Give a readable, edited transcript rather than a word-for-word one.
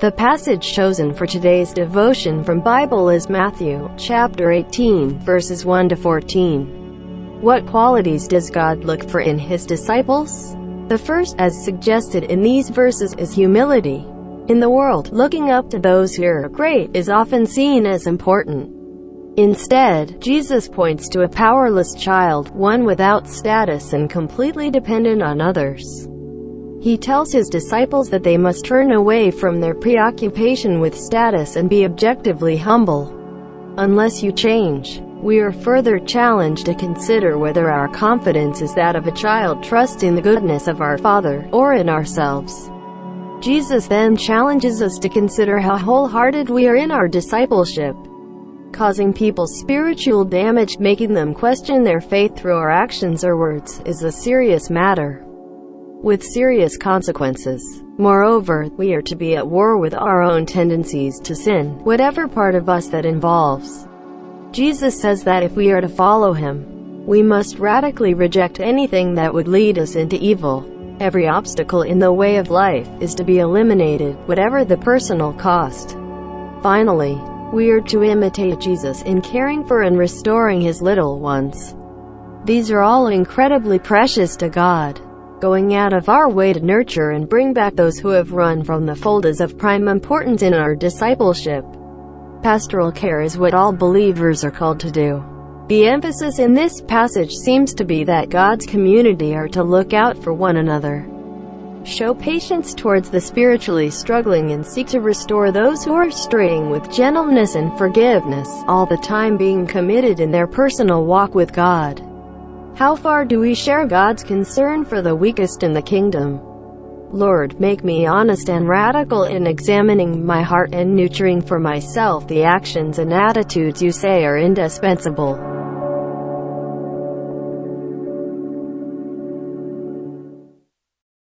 The passage chosen for today's devotion from Bible is Matthew, chapter 18, verses 1 to 14. What qualities does God look for in His disciples? The first, as suggested in these verses, is humility. In the world, looking up to those who are great is often seen as important. Instead, Jesus points to a powerless child, one without status and completely dependent on others. He tells His disciples that they must turn away from their preoccupation with status and be objectively humble. Unless you change, we are further challenged to consider whether our confidence is that of a child trusting the goodness of our Father, or in ourselves. Jesus then challenges us to consider how wholehearted we are in our discipleship. Causing people spiritual damage, making them question their faith through our actions or words, is a serious matter with serious consequences. Moreover, we are to be at war with our own tendencies to sin, whatever part of us that involves. Jesus says that if we are to follow Him, we must radically reject anything that would lead us into evil. Every obstacle in the way of life is to be eliminated, whatever the personal cost. Finally, we are to imitate Jesus in caring for and restoring His little ones. These are all incredibly precious to God. Going out of our way to nurture and bring back those who have run from the fold is of prime importance in our discipleship. Pastoral care is what all believers are called to do. The emphasis in this passage seems to be that God's community are to look out for one another, show patience towards the spiritually struggling, and seek to restore those who are straying with gentleness and forgiveness, all the time being committed in their personal walk with God. How far do we share God's concern for the weakest in the kingdom? Lord, make me honest and radical in examining my heart and nurturing for myself the actions and attitudes You say are indispensable.